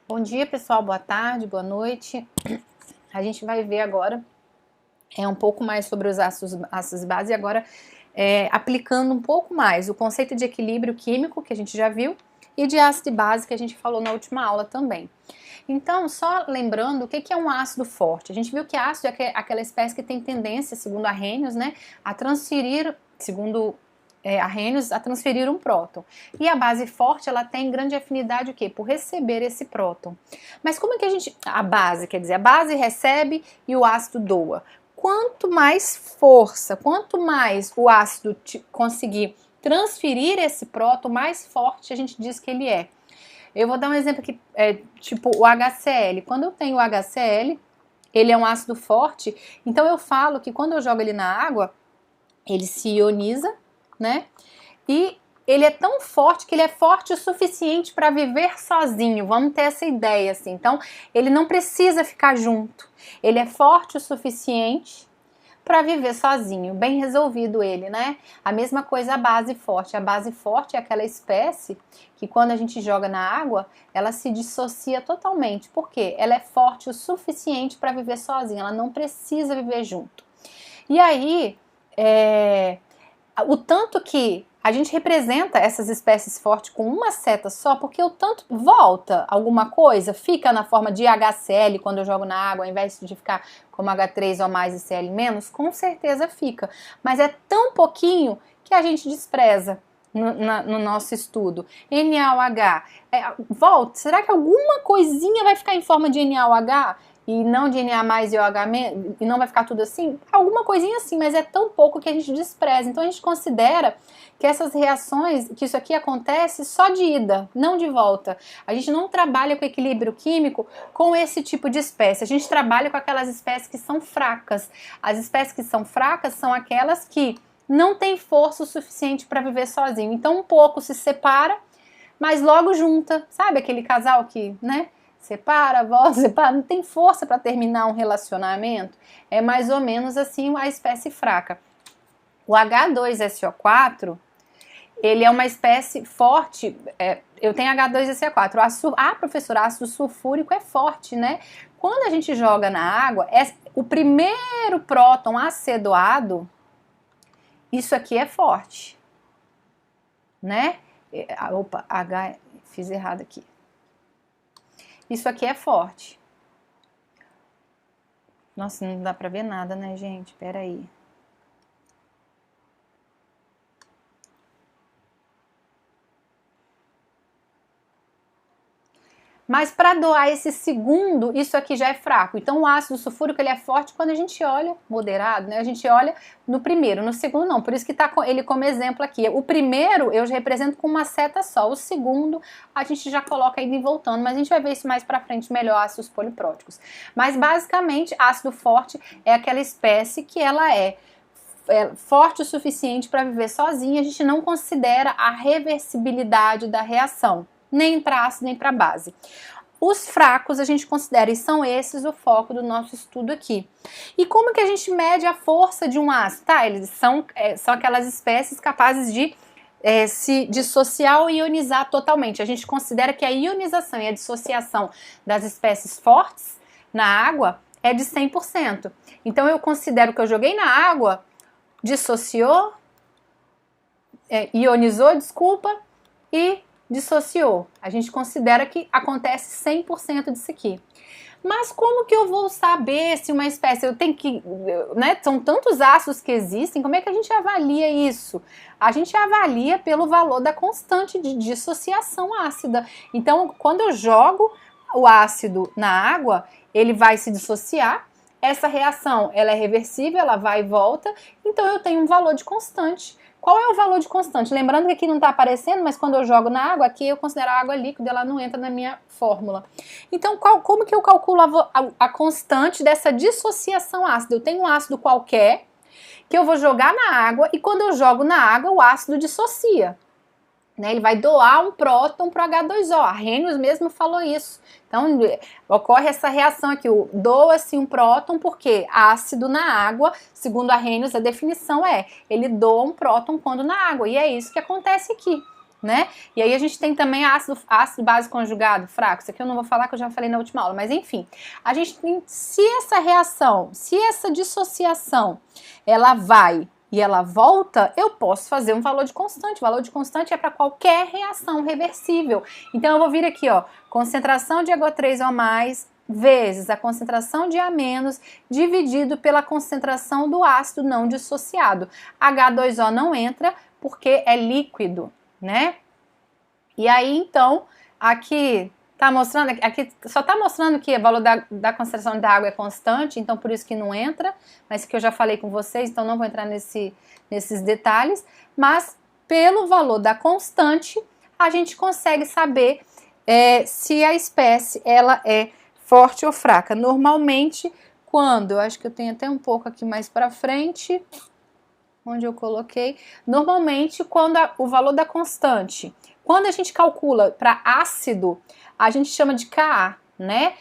Bom dia, pessoal. Boa tarde, boa noite. A gente vai ver agora um pouco mais sobre os ácidos base e agora aplicando um pouco mais o conceito de equilíbrio químico que a gente já viu e de ácido e base que a gente falou na última aula também. Então, só lembrando o que é um ácido forte. A gente viu que ácido é aquela espécie que tem tendência, segundo Arrhenius, né, a transferir, segundo Arrhenius, a transferir um próton. E a base forte, ela tem grande afinidade o quê? Por receber esse próton. Mas como é que a base, quer dizer, a base recebe e o ácido doa. Quanto mais força, quanto mais o ácido conseguir transferir esse próton, mais forte a gente diz que ele é. Eu vou dar um exemplo aqui, tipo o HCl. Quando eu tenho o HCl, ele é um ácido forte, então eu falo que quando eu jogo ele na água, ele se ioniza, né? E ele é tão forte que ele é forte o suficiente para viver sozinho. Vamos ter essa ideia, assim. Então, ele não precisa ficar junto. Ele é forte o suficiente para viver sozinho. Bem resolvido ele, né? A mesma coisa a base forte. A base forte é aquela espécie que quando a gente joga na água, ela se dissocia totalmente. Por quê? Ela é forte o suficiente para viver sozinha. Ela não precisa viver junto. E aí, o tanto que a gente representa essas espécies fortes com uma seta só, porque o tanto volta alguma coisa, fica na forma de HCl quando eu jogo na água, ao invés de ficar como H3 ou mais e Cl menos, com certeza fica. Mas é tão pouquinho que a gente despreza no nosso estudo. NaOH, volta, será que alguma coisinha vai ficar em forma de NaOH? E não de Na mais e OH e não vai ficar tudo assim? Alguma coisinha assim, mas é tão pouco que a gente despreza. Então a gente considera que essas reações, que isso aqui acontece só de ida, não de volta. A gente não trabalha com equilíbrio químico com esse tipo de espécie. A gente trabalha com aquelas espécies que são fracas. As espécies que são fracas são aquelas que não têm força o suficiente para viver sozinho. Então um pouco se separa, mas logo junta. Sabe aquele casal que, né? Separa, volta, separa, não tem força para terminar um relacionamento. É mais ou menos assim a espécie fraca. O H2SO4, ele é uma espécie forte. Eu tenho H2SO4. Professor, ácido sulfúrico é forte, né? Quando a gente joga na água, o primeiro próton acedoado, isso aqui é forte, né? Opa, fiz errado aqui. Isso aqui é forte. Nossa, não dá pra ver nada, né, gente? Pera aí. Mas para doar esse segundo, isso aqui já é fraco. Então o ácido sulfúrico ele é forte quando a gente olha, moderado, né? A gente olha no primeiro, no segundo não. Por isso que tá ele como exemplo aqui. O primeiro eu já represento com uma seta só. O segundo a gente já coloca indo e voltando, mas a gente vai ver isso mais para frente melhor, ácidos polipróticos. Mas basicamente, ácido forte é aquela espécie que ela é forte o suficiente para viver sozinha. A gente não considera a reversibilidade da reação, nem para ácido nem para base. Os fracos a gente considera, e são esses o foco do nosso estudo aqui. E como que a gente mede a força de um ácido? Tá, eles são aquelas espécies capazes de se dissociar ou ionizar totalmente. A gente considera que a ionização e a dissociação das espécies fortes na água é de 100%. Então eu considero que eu joguei na água, dissociou, ionizou, desculpa, e dissociou. A gente considera que acontece 100% disso aqui. Mas como que eu vou saber se uma espécie, eu tenho que, né, são tantos ácidos que existem, como é que a gente avalia isso? A gente avalia pelo valor da constante de dissociação ácida. Então, quando eu jogo o ácido na água, ele vai se dissociar. Essa reação, ela é reversível, ela vai e volta, então eu tenho um valor de constante. Qual é o valor de constante? Lembrando que aqui não está aparecendo, mas quando eu jogo na água, aqui eu considero a água líquida, ela não entra na minha fórmula. Então, como que eu calculo a constante dessa dissociação ácida? Eu tenho um ácido qualquer que eu vou jogar na água e quando eu jogo na água, o ácido dissocia. Né, ele vai doar um próton para o H2O. A Arrhenius mesmo falou isso. Então, ocorre essa reação aqui, doa-se um próton porque ácido na água, segundo a Arrhenius, a definição ele doa um próton quando na água. E é isso que acontece aqui. né? E aí a gente tem também ácido base conjugado fraco. Isso aqui eu não vou falar, que eu já falei na última aula, mas enfim. A gente tem, se essa reação, se essa dissociação, ela vai e ela volta, eu posso fazer um valor de constante. O valor de constante é para qualquer reação reversível. Então eu vou vir aqui, ó, concentração de H3O+, vezes a concentração de A- dividido pela concentração do ácido não dissociado. H2O não entra porque é líquido, né? E aí, então, aqui tá mostrando, aqui só tá mostrando que o valor da concentração da água é constante, então por isso que não entra, mas que eu já falei com vocês, então não vou entrar nesses detalhes, mas pelo valor da constante, a gente consegue saber se a espécie, ela é forte ou fraca. Normalmente, quando, eu acho que eu tenho até um pouco aqui mais para frente, onde eu coloquei, normalmente quando o valor da constante, quando a gente calcula para ácido, a gente chama de Ka, né?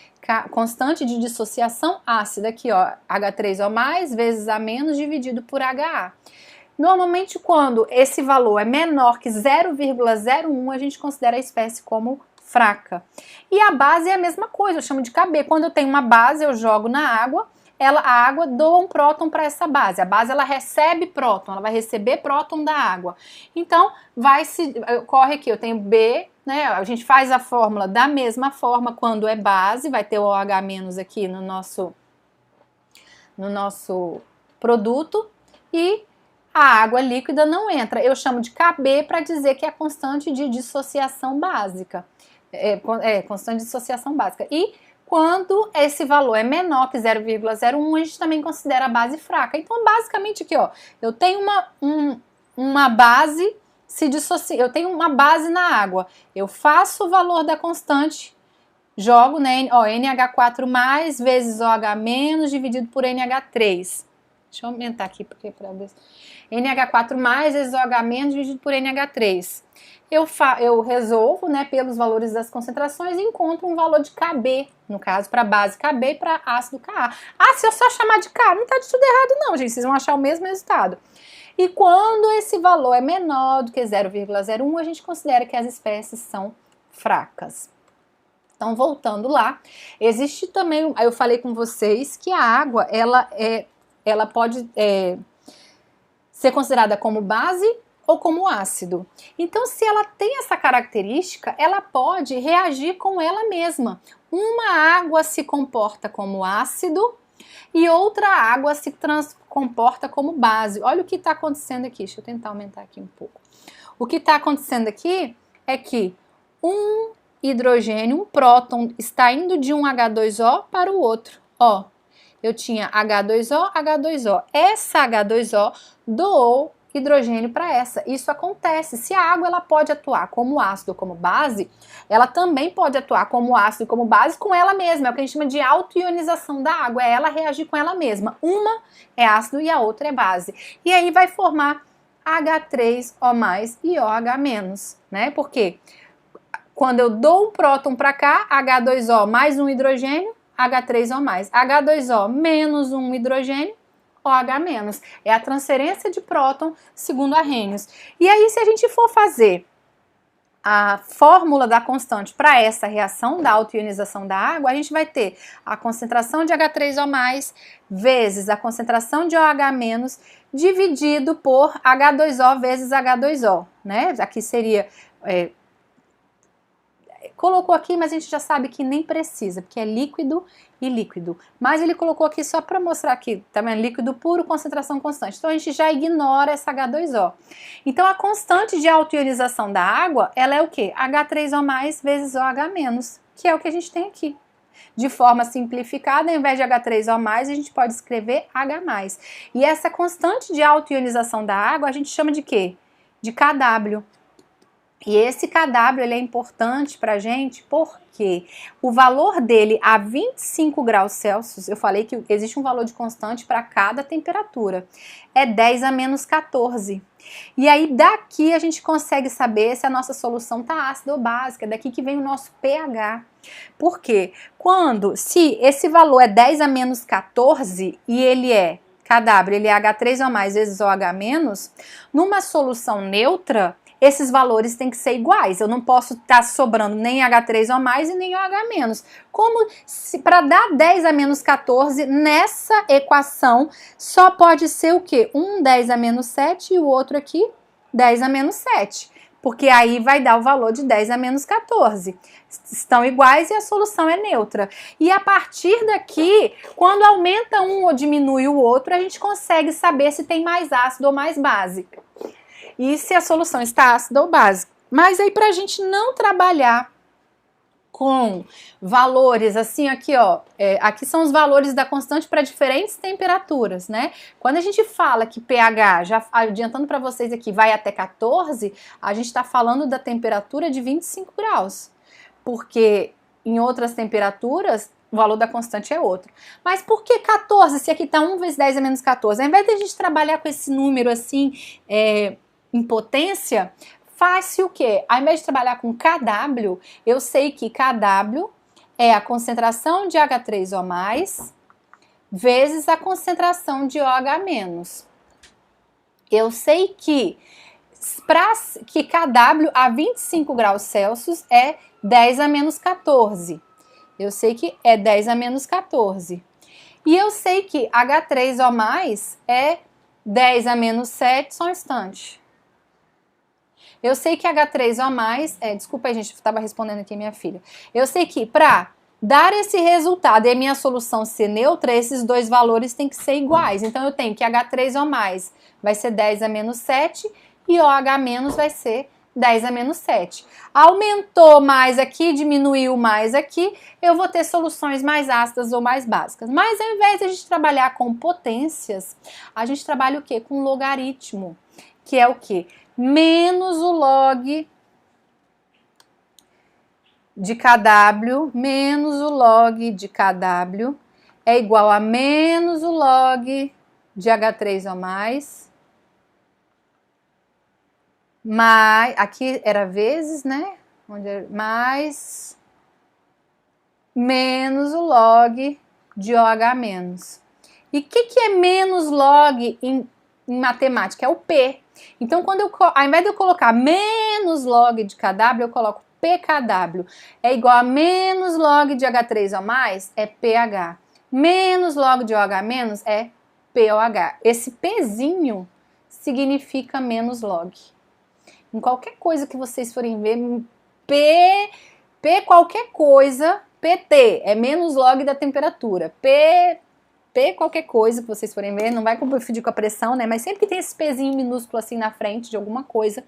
Constante de dissociação ácida, aqui ó, H3O+, vezes A- dividido por HA. Normalmente quando esse valor é menor que 0,01, a gente considera a espécie como fraca. E a base é a mesma coisa, eu chamo de Kb. Quando eu tenho uma base, eu jogo na água, a água doa um próton para essa base. A base, ela recebe próton, ela vai receber próton da água. Então, corre aqui, eu tenho B, né? A gente faz a fórmula da mesma forma quando é base, vai ter o OH- aqui no nosso produto, e a água líquida não entra. Eu chamo de Kb para dizer que é a constante de dissociação básica. Constante de dissociação básica. E quando esse valor é menor que 0,01, a gente também considera a base fraca. Então, basicamente aqui, ó, eu tenho uma base, se dissocia, eu tenho uma base na água, eu faço o valor da constante, jogo, né, ó, NH4+ vezes OH- dividido por NH3. Deixa eu aumentar aqui, porque para ver. NH4+ vezes OH- dividido por NH3. Eu resolvo, né, pelos valores das concentrações e encontro um valor de Kb, no caso, para base Kb e para ácido Ka. Ah, se eu só chamar de K, não tá de tudo errado não, gente, vocês vão achar o mesmo resultado. E quando esse valor é menor do que 0,01, a gente considera que as espécies são fracas. Então, voltando lá, existe também, eu falei com vocês que a água, ela pode ser considerada como base ou como ácido. Então, se ela tem essa característica, ela pode reagir com ela mesma. Uma água se comporta como ácido e outra água se comporta como base. Olha o que está acontecendo aqui. Deixa eu tentar aumentar aqui um pouco. O que está acontecendo aqui é que um hidrogênio, um próton, está indo de um H2O para o outro. Ó, eu tinha H2O, H2O. Essa H2O doou hidrogênio para essa. Isso acontece. Se a água ela pode atuar como ácido ou como base, ela também pode atuar como ácido e como base com ela mesma. É o que a gente chama de autoionização da água. É ela reagir com ela mesma. Uma é ácido e a outra é base. E aí vai formar H3O+ e OH-, né? Por quê? Quando eu dou um próton para cá, H2O mais um hidrogênio, H3O+. H2O menos um hidrogênio, OH-. É a transferência de próton segundo Arrhenius. E aí, se a gente for fazer a fórmula da constante para essa reação da autoionização da água, a gente vai ter a concentração de H3O+, vezes a concentração de OH- dividido por H2O vezes H2O, né? Aqui seria... colocou aqui, mas a gente já sabe que nem precisa, porque é líquido e líquido. Mas ele colocou aqui só para mostrar aqui, também líquido puro, concentração constante. Então a gente já ignora essa H2O. Então a constante de autoionização da água, ela é o quê? H3O+ vezes OH-, que é o que a gente tem aqui. De forma simplificada, ao invés de H3O+, a gente pode escrever H+. E essa constante de autoionização da água, a gente chama de quê? De Kw. E esse Kw ele é importante para a gente porque o valor dele a 25 graus Celsius, eu falei que existe um valor de constante para cada temperatura, é 10 a menos 14. E aí daqui a gente consegue saber se a nossa solução está ácida ou básica, daqui que vem o nosso pH. Por quê? Se esse valor é 10 a menos 14 e ele é Kw, ele é H3O+ vezes OH-, numa solução neutra, esses valores têm que ser iguais. Eu não posso estar sobrando nem H3O+, e nem OH-. Como se para dar 10 a menos 14, nessa equação, só pode ser o quê? Um 10 a menos 7 e o outro aqui 10 a menos 7. Porque aí vai dar o valor de 10 a menos 14. Estão iguais e a solução é neutra. E a partir daqui, quando aumenta um ou diminui o outro, a gente consegue saber se tem mais ácido ou mais base. E se a solução está ácida ou básica. Mas aí, para a gente não trabalhar com valores assim, aqui ó, aqui são os valores da constante para diferentes temperaturas, né? Quando a gente fala que pH, já adiantando para vocês aqui, vai até 14, a gente está falando da temperatura de 25 graus, porque em outras temperaturas o valor da constante é outro. Mas por que 14, se aqui está 1 vezes 10 a menos 14? Ao invés de a gente trabalhar com esse número assim, em potência, faz-se o quê? Ao invés de trabalhar com Kw, eu sei que Kw é a concentração de H3O+, vezes a concentração de OH-. Eu sei que Kw a 25 graus Celsius é 10 a menos 14. Eu sei que é 10 a menos 14. E eu sei que H3O+, é 10 a menos 7, só um instante. Eu sei que H3O+, desculpa aí, gente, eu estava respondendo aqui minha filha. Eu sei que para dar esse resultado e a minha solução ser neutra, esses dois valores têm que ser iguais. Então, eu tenho que H3O+ vai ser 10 a menos 7 e OH- vai ser 10 a menos 7. Aumentou mais aqui, diminuiu mais aqui, eu vou ter soluções mais ácidas ou mais básicas. Mas ao invés de a gente trabalhar com potências, a gente trabalha o quê? Com logaritmo, que é o quê? Menos o log de Kw, menos o log de Kw é igual a menos o log de H3O+, mais, aqui era vezes, né? Mais menos o log de OH-. E o que é menos log em matemática? É o P. Então, ao invés de eu colocar menos log de Kw, eu coloco pKw. É igual a menos log de H3O+, é pH. Menos log de OH- é pOH. Esse Pzinho significa menos log. Em qualquer coisa que vocês forem ver, P qualquer coisa, PT, é menos log da temperatura. P qualquer coisa que vocês forem ver, não vai confundir com a pressão, né? Mas sempre que tem esse Pzinho minúsculo assim na frente de alguma coisa,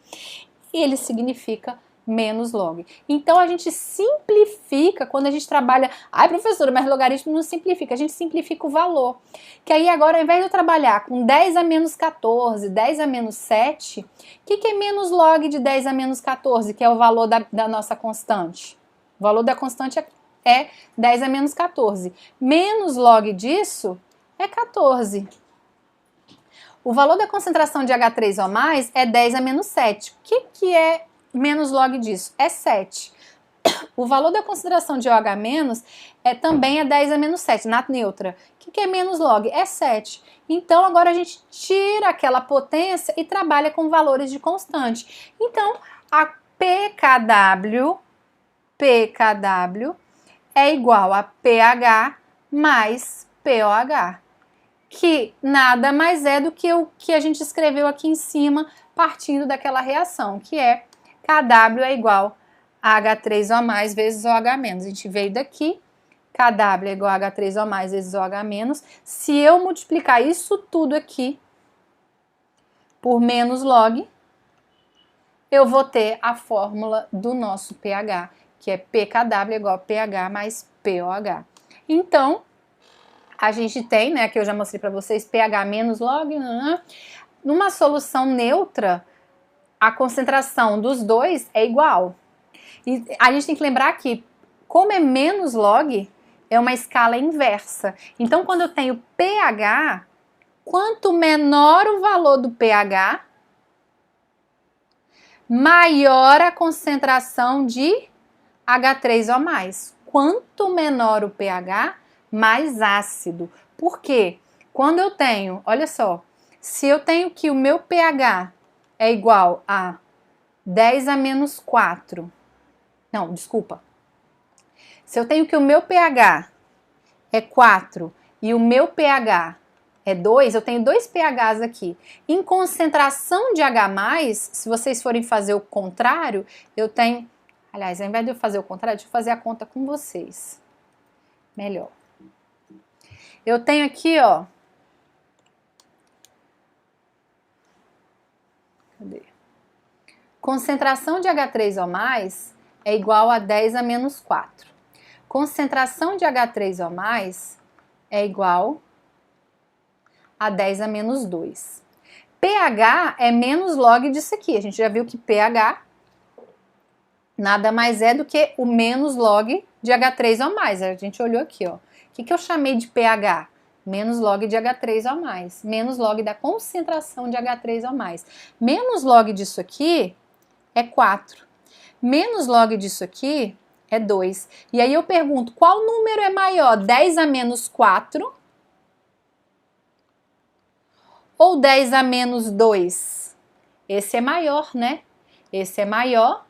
ele significa menos log. Então, a gente simplifica quando a gente trabalha... Ai, professora, mas logaritmo não simplifica. A gente simplifica o valor. Que aí, agora, ao invés de eu trabalhar com 10 a menos 14, 10 a menos 7, o que é menos log de 10 a menos 14, que é o valor da nossa constante? O valor da constante é 10 a menos 14. Menos log disso é 14. O valor da concentração de H3O+ é 10 a menos 7. O que é menos log disso? É 7. O valor da concentração de OH- também é 10 a menos 7, na neutra. O que é menos log? É 7. Então, agora a gente tira aquela potência e trabalha com valores de constante. Então, a pKw é igual a pH mais pOH, que nada mais é do que o que a gente escreveu aqui em cima, partindo daquela reação, que é Kw é igual a H3O+ vezes OH-. A gente veio daqui, Kw é igual a H3O+ vezes OH-. Se eu multiplicar isso tudo aqui por menos log, eu vou ter a fórmula do nosso pH, que é pKw igual a pH mais pOH. Então, a gente tem, né, que eu já mostrei para vocês, pH menos log, numa solução neutra, a concentração dos dois é igual. E a gente tem que lembrar que, como é menos log, é uma escala inversa. Então, quando eu tenho pH, quanto menor o valor do pH, maior a concentração de H3O+. Quanto menor o pH, mais ácido. Por quê? Quando eu tenho, olha só, se eu tenho que o meu pH é igual a 10 a menos 4. Não, desculpa. Se eu tenho que o meu pH é 4 e o meu pH é 2, eu tenho dois pHs aqui. Em concentração de H+, se vocês forem fazer o contrário, eu tenho... Aliás, ao invés de eu fazer o contrário, deixa eu fazer a conta com vocês. Melhor. Eu tenho aqui, ó... Cadê? Concentração de H3O+, é igual a 10 a menos 4. Concentração de H3O+, é igual a 10 a menos 2. pH é menos log disso aqui. A gente já viu que pH nada mais é do que o menos log de H3O+. A gente olhou aqui, ó. O que eu chamei de pH? Menos log de H3O+. Menos log da concentração de H3O+. Menos log disso aqui é 4. Menos log disso aqui é 2. E aí eu pergunto, qual número é maior? 10 a menos 4 ou 10 a menos 2? Esse é maior, né? Esse é maior.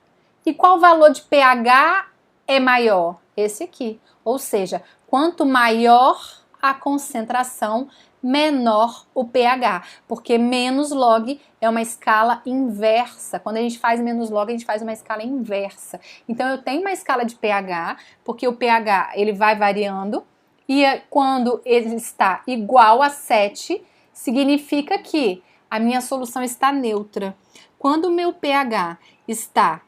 E qual valor de pH é maior? Esse aqui. Ou seja, quanto maior a concentração, menor o pH, porque menos log é uma escala inversa. Quando a gente faz menos log, a gente faz uma escala inversa. Então eu tenho uma escala de pH, porque o pH ele vai variando, e quando ele está igual a 7, significa que a minha solução está neutra. Quando o meu pH está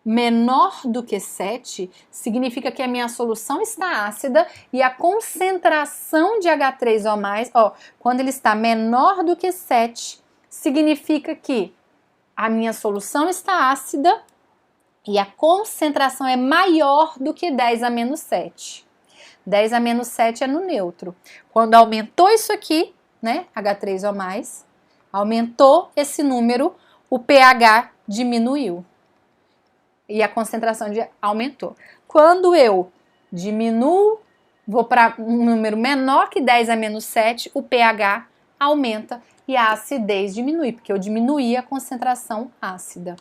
menor do que 7, significa que a minha solução está ácida e a concentração de H3O+, ó, quando ele está menor do que 7, significa que a minha solução está ácida e a concentração é maior do que 10 a menos 7. 10 a menos 7 é no neutro. Quando aumentou isso aqui, né, H3O+, aumentou esse número, o pH diminuiu. E a concentração aumentou. Quando eu diminuo, vou para um número menor que 10 a menos 7, o pH aumenta e a acidez diminui, porque eu diminuí a concentração ácida.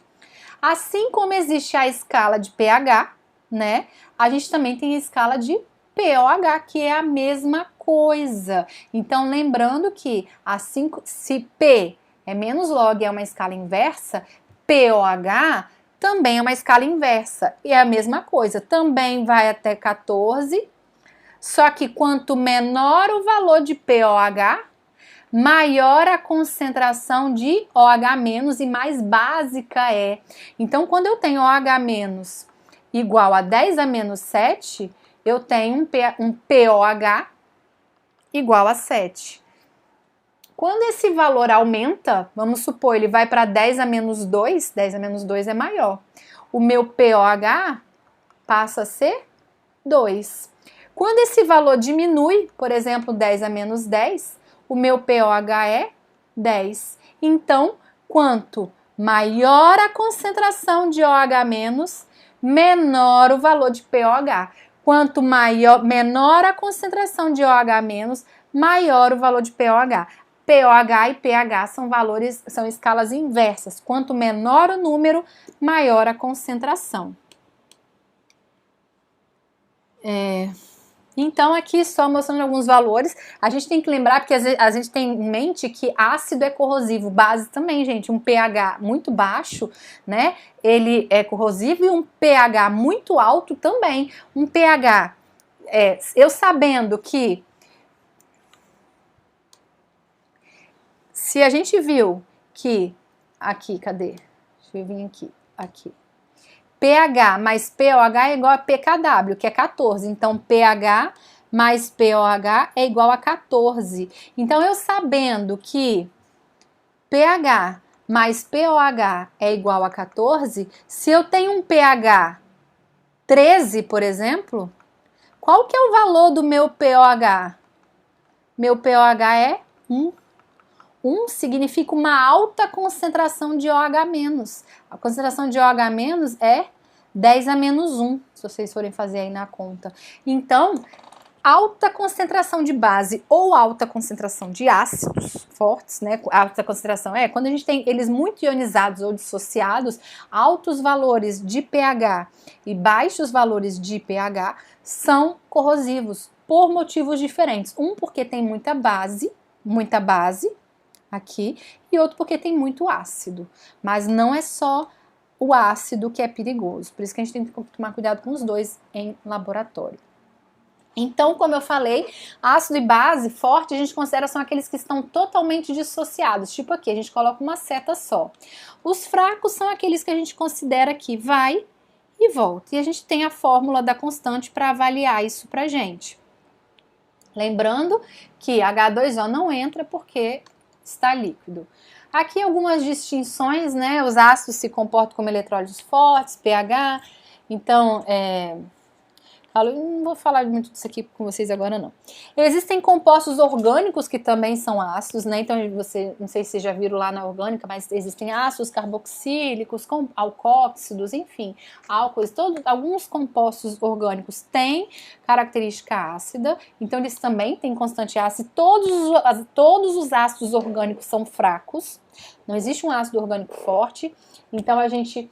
Assim como existe a escala de pH, né, a gente também tem a escala de pOH, que é a mesma coisa. Então, lembrando que assim, se P é menos log, é uma escala inversa, pOH também é uma escala inversa, e é a mesma coisa, também vai até 14, só que quanto menor o valor de pOH, maior a concentração de OH- e mais básica é. Então, quando eu tenho OH- igual a 10 a menos 7, eu tenho um pOH igual a 7. Quando esse valor aumenta, vamos supor, ele vai para 10 a menos 2, 10 a menos 2 é maior. O meu pOH passa a ser 2. Quando esse valor diminui, por exemplo, 10 a menos 10, o meu pOH é 10. Então, quanto maior a concentração de OH-, menor o valor de pOH. Quanto menor a concentração de OH-, maior o valor de pOH. pOH e pH são escalas inversas. Quanto menor o número, maior a concentração. Então, aqui só mostrando alguns valores. A gente tem que lembrar, porque a gente tem em mente que ácido é corrosivo. Base também, gente. Um pH muito baixo, né? Ele é corrosivo, e um pH muito alto também. Um pH, eu sabendo que se a gente viu que, aqui, cadê? Deixa eu vir aqui. pH mais pOH é igual a pKw, que é 14. Então, pH mais pOH é igual a 14. Então, eu sabendo que pH mais pOH é igual a 14, se eu tenho um pH 13, por exemplo, qual que é o valor do meu pOH? Meu pOH é 1. 1 significa uma alta concentração de OH-. A concentração de OH- é 10 a menos 1, se vocês forem fazer aí na conta. Então, alta concentração de base ou alta concentração de ácidos fortes, né? Alta concentração é quando a gente tem eles muito ionizados ou dissociados, altos valores de pH e baixos valores de pH são corrosivos por motivos diferentes. Um porque tem muita base aqui, e outro porque tem muito ácido. Mas não é só o ácido que é perigoso. Por isso que a gente tem que tomar cuidado com os dois em laboratório. Então, como eu falei, ácido e base forte a gente considera são aqueles que estão totalmente dissociados. Tipo aqui, a gente coloca uma seta só. Os fracos são aqueles que a gente considera que vai e volta. E a gente tem a fórmula da constante para avaliar isso pra gente. Lembrando que H2O não entra porque está líquido. Aqui algumas distinções, né? Os ácidos se comportam como eletrólitos fortes, pH. Então, não vou falar muito disso aqui com vocês agora, não. Existem compostos orgânicos que também são ácidos, né? Então, não sei se vocês já viram lá na orgânica, mas existem ácidos carboxílicos, alcóxidos, enfim, álcools. Alguns compostos orgânicos têm característica ácida, então eles também têm constante ácido. Todos os ácidos orgânicos são fracos, não existe um ácido orgânico forte, então a gente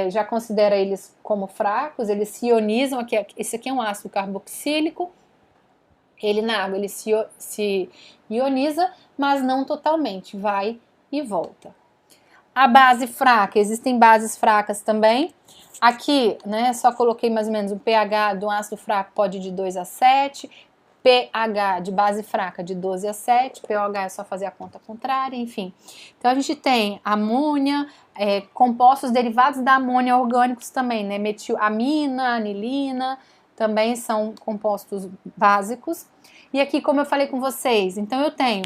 já considera eles como fracos, eles se ionizam. Esse aqui é um ácido carboxílico, ele na água ele se ioniza, mas não totalmente, vai e volta. A base fraca, existem bases fracas também. Aqui, né, só coloquei mais ou menos o pH de um ácido fraco pode ir de 2 a 7, pH de base fraca de 12 a 7, pOH é só fazer a conta contrária, enfim. Então a gente tem amônia, compostos derivados da amônia orgânicos também, né? Metilamina, anilina, também são compostos básicos. E aqui, como eu falei com vocês, então eu tenho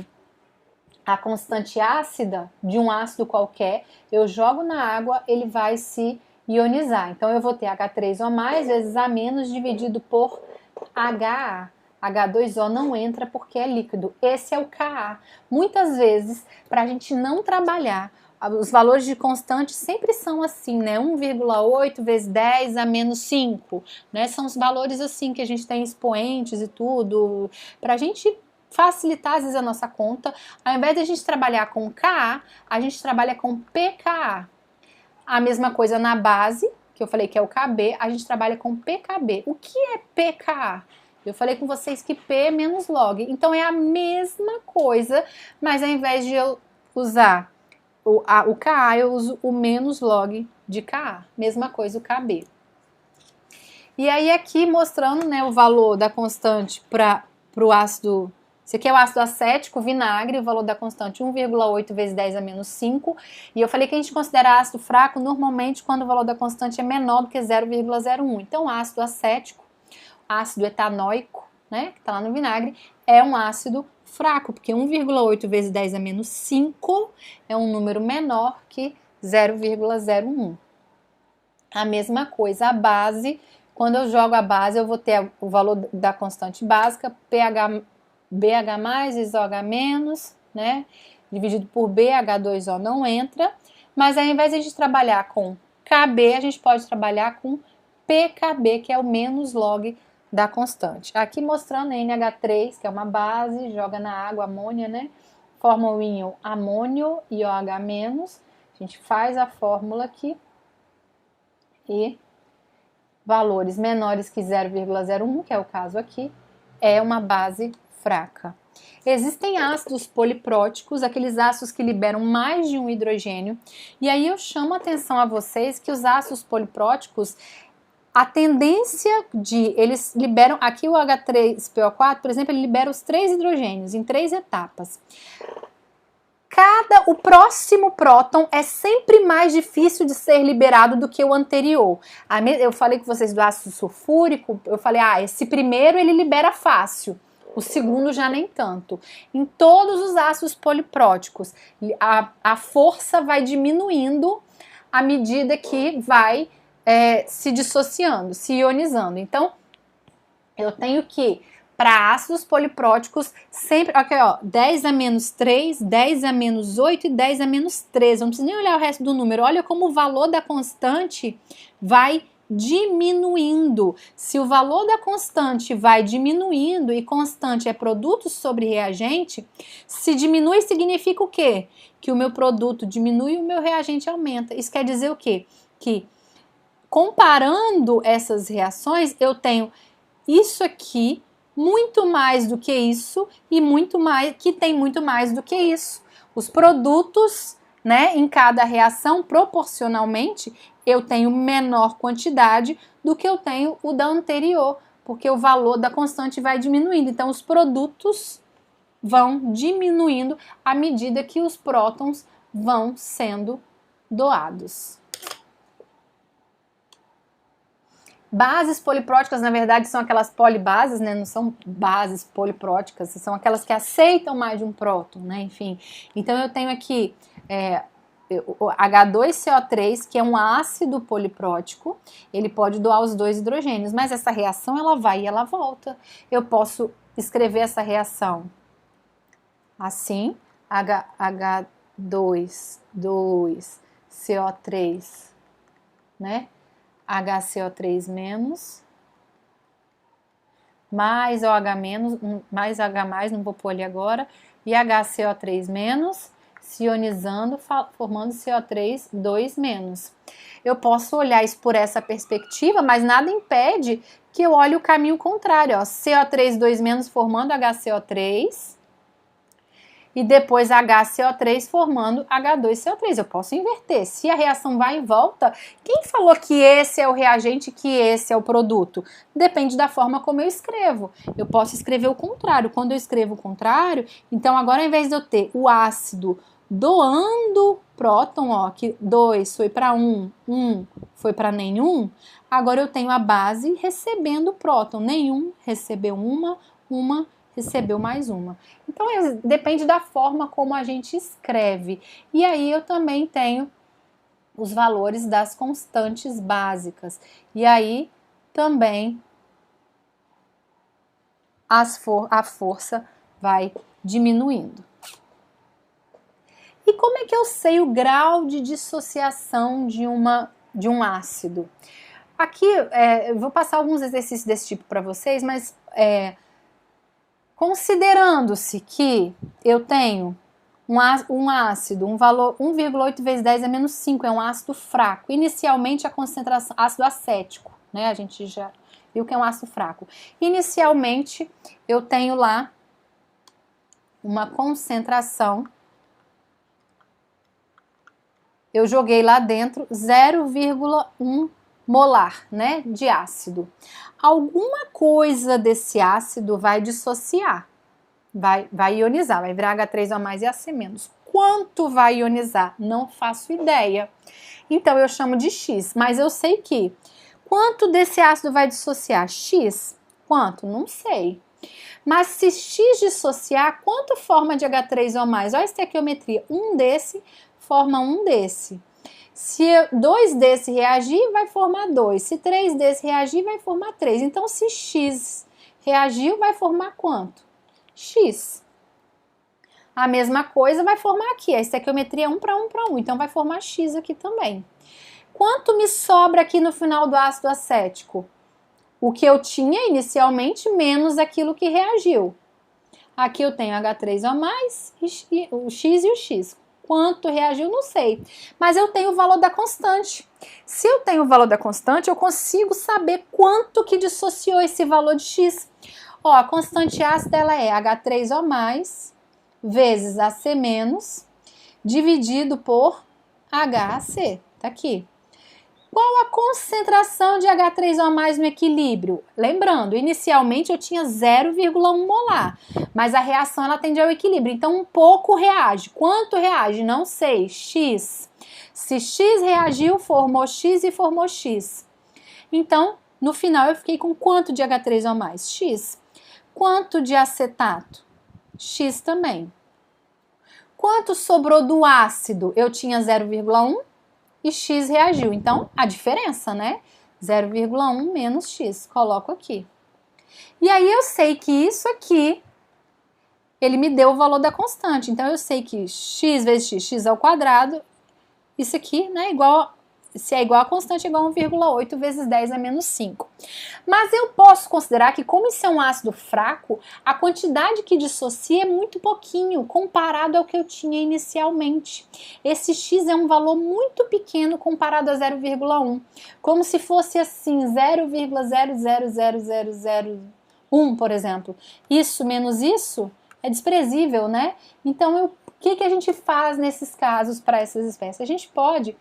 a constante ácida de um ácido qualquer, eu jogo na água, ele vai se ionizar. Então eu vou ter H3O+, vezes A- dividido por HA. H2O não entra porque é líquido. Esse é o Ka. Muitas vezes, para a gente não trabalhar, os valores de constante sempre são assim, né? 1,8 vezes 10 a menos 5, né? São os valores assim que a gente tem expoentes e tudo, para a gente facilitar às vezes a nossa conta. Ao invés de a gente trabalhar com Ka, a gente trabalha com pKa. A mesma coisa na base, que eu falei que é o Kb, a gente trabalha com pKb. O que é pKa? Eu falei com vocês que P é menos log, então é a mesma coisa, mas ao invés de eu usar o Ka, eu uso o menos log de Ka, mesma coisa o Kb. E aí aqui mostrando, né, o valor da constante para o ácido, esse aqui é o ácido acético, vinagre, o valor da constante 1,8 vezes 10 a menos 5, e eu falei que a gente considera ácido fraco normalmente quando o valor da constante é menor do que 0,01, então ácido acético, ácido etanóico, né, que está lá no vinagre, é um ácido fraco, porque 1,8 vezes 10 a menos 5 é um número menor que 0,01. A mesma coisa, a base, quando eu jogo a base, eu vou ter o valor da constante básica, BH+, vezes OH-, né, dividido por B, H2O não entra, mas ao invés de a gente trabalhar com Kb, a gente pode trabalhar com pKb, que é o menos log da constante. Aqui mostrando NH3, que é uma base, joga na água amônia, né? Forma o íon amônio e OH-. A gente faz a fórmula aqui e valores menores que 0,01, que é o caso aqui, é uma base fraca. Existem ácidos polipróticos, aqueles ácidos que liberam mais de um hidrogênio, e aí eu chamo a atenção a vocês que os ácidos polipróticos, a tendência eles liberam, aqui o H3PO4, por exemplo, ele libera os 3 hidrogênios em 3 etapas. O próximo próton é sempre mais difícil de ser liberado do que o anterior. Eu falei com vocês do ácido sulfúrico, eu falei, esse primeiro ele libera fácil, o segundo já nem tanto. Em todos os ácidos polipróticos, a força vai diminuindo à medida que vai se dissociando, se ionizando. Então, eu tenho que, para ácidos polipróticos, sempre, aqui ó, 10 a menos 3, 10 a menos 8 e 10 a menos 13. Não precisa nem olhar o resto do número. Olha como o valor da constante vai diminuindo. Se o valor da constante vai diminuindo, e constante é produto sobre reagente, se diminui significa o quê? Que o meu produto diminui e o meu reagente aumenta. Isso quer dizer o quê? Que comparando essas reações, eu tenho isso aqui muito mais do que isso e muito mais, que tem muito mais do que isso. Os produtos, né, em cada reação, proporcionalmente, eu tenho menor quantidade do que eu tenho o da anterior, porque o valor da constante vai diminuindo. Então, os produtos vão diminuindo à medida que os prótons vão sendo doados. Bases polipróticas, na verdade, são aquelas polibases, né? Não são bases polipróticas, são aquelas que aceitam mais de um próton, né? Enfim, então eu tenho aqui o H2CO3, que é um ácido poliprótico, ele pode doar os 2 hidrogênios, mas essa reação ela vai e ela volta. Eu posso escrever essa reação assim, H2CO3, né? HCO3 menos, mais OH menos, mais H mais, não vou pôr ali agora, e HCO3 menos, se ionizando, formando CO3 2 menos. Eu posso olhar isso por essa perspectiva, mas nada impede que eu olhe o caminho contrário, ó, CO3 2 menos formando HCO3, e depois HCO3 formando H2CO3. Eu posso inverter. Se a reação vai e volta, quem falou que esse é o reagente, que esse é o produto? Depende da forma como eu escrevo. Eu posso escrever o contrário. Quando eu escrevo o contrário, então agora ao invés de eu ter o ácido doando próton, ó, que 2 foi para 1, 1 foi para nenhum, agora eu tenho a base recebendo próton. Nenhum recebeu uma recebeu mais uma. Então, depende da forma como a gente escreve. E aí eu também tenho os valores das constantes básicas. E aí também a força vai diminuindo. E como é que eu sei o grau de dissociação de um ácido? Aqui, eu vou passar alguns exercícios desse tipo para vocês, mas considerando-se que eu tenho um ácido, um valor 1,8 vezes 10 é menos 5, é um ácido fraco. Inicialmente a concentração, ácido acético, né? A gente já viu que é um ácido fraco. Inicialmente eu tenho lá uma concentração, eu joguei lá dentro 0,1 molar, né, de ácido. Alguma coisa desse ácido vai dissociar, vai ionizar, vai virar H3O+, e AC-. Quanto vai ionizar? Não faço ideia. Então eu chamo de X, mas eu sei que quanto desse ácido vai dissociar? X. Quanto? Não sei. Mas se X dissociar, quanto forma de H3O+? Olha a estequiometria. Um desse forma um desse. Se 2 desse reagir, vai formar 2. Se 3 desse reagir, vai formar 3. Então, se X reagiu, vai formar quanto? X. A mesma coisa vai formar aqui. A estequiometria é 1 para 1 para 1. Então, vai formar X aqui também. Quanto me sobra aqui no final do ácido acético? O que eu tinha inicialmente menos aquilo que reagiu. Aqui eu tenho H3O+, o X e o X. Quanto reagiu, não sei. Mas eu tenho o valor da constante. Se eu tenho o valor da constante, eu consigo saber quanto que dissociou esse valor de X. Ó, a constante ácida ela é H3O+, vezes AC-, dividido por HAC. Tá aqui. Qual a concentração de H3O+ no equilíbrio? Lembrando, inicialmente eu tinha 0,1 molar, mas a reação ela tende ao equilíbrio, então um pouco reage. Quanto reage? Não sei, X. Se X reagiu, formou X e formou X. Então, no final eu fiquei com quanto de H3O+? X. Quanto de acetato? X também. Quanto sobrou do ácido? Eu tinha 0,1. E X reagiu. Então, a diferença, né? 0,1 menos X. Coloco aqui. E aí, eu sei que isso aqui, ele me deu o valor da constante. Então, eu sei que X vezes X, X ao quadrado, isso aqui, né? Igual se é igual a constante, é igual a 1,8 vezes 10 a menos 5. Mas eu posso considerar que, como isso é um ácido fraco, a quantidade que dissocia é muito pouquinho, comparado ao que eu tinha inicialmente. Esse x é um valor muito pequeno comparado a 0,1, como se fosse assim, 0,00001, por exemplo. Isso menos isso é desprezível, né? Então, o que a gente faz nesses casos para essas espécies? A gente pode,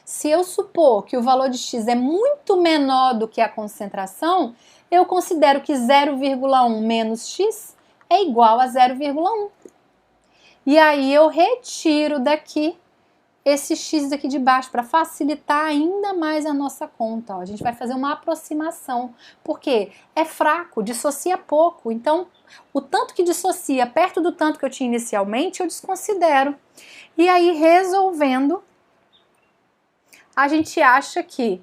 se eu supor que o valor de x é muito menor do que a concentração, eu considero que 0,1 menos x é igual a 0,1. E aí eu retiro daqui esse x daqui de baixo para facilitar ainda mais a nossa conta. Ó. A gente vai fazer uma aproximação, porque é fraco, dissocia pouco. Então, o tanto que dissocia perto do tanto que eu tinha inicialmente, eu desconsidero. E aí, resolvendo, a gente acha que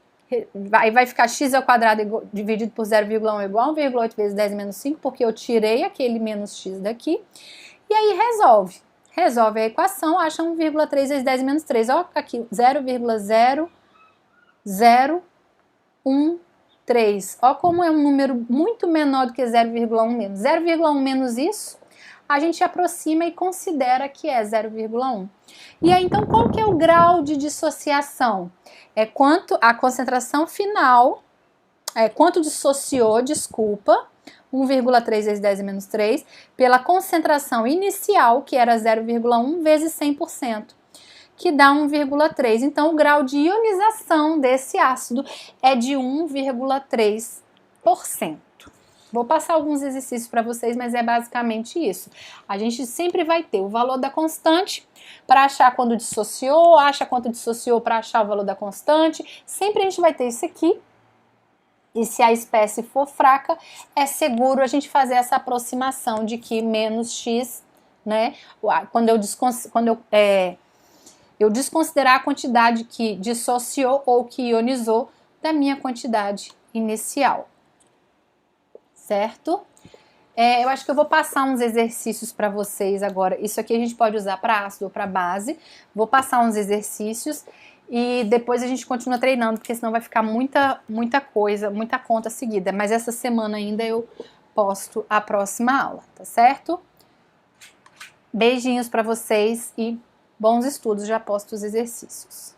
vai ficar x ao quadrado dividido por 0,1 igual a 1,8 vezes 10 menos 5, porque eu tirei aquele menos x daqui. E aí resolve. Resolve a equação, acha 1,3 vezes 10 menos 3. Ó, aqui, 0,0013. Ó como é um número muito menor do que 0,1 menos. 0,1 menos isso, a gente aproxima e considera que é 0,1. E aí, então, qual que é o grau de dissociação? É quanto a concentração final, quanto dissociou, desculpa, 1,3 vezes 10 menos 3, pela concentração inicial, que era 0,1 vezes 100%, que dá 1,3. Então, o grau de ionização desse ácido é de 1,3%. Vou passar alguns exercícios para vocês, mas é basicamente isso. A gente sempre vai ter o valor da constante para achar quando dissociou, acha quanto dissociou para achar o valor da constante. Sempre a gente vai ter isso aqui. E se a espécie for fraca, é seguro a gente fazer essa aproximação de que menos x, né? Quando eu desconsiderar a quantidade que dissociou ou que ionizou da minha quantidade inicial. Certo? Eu acho que eu vou passar uns exercícios para vocês agora. Isso aqui a gente pode usar para ácido ou para base. Vou passar uns exercícios e depois a gente continua treinando, porque senão vai ficar muita coisa, muita conta seguida. Mas essa semana ainda eu posto a próxima aula, tá certo? Beijinhos para vocês e bons estudos, já posto os exercícios.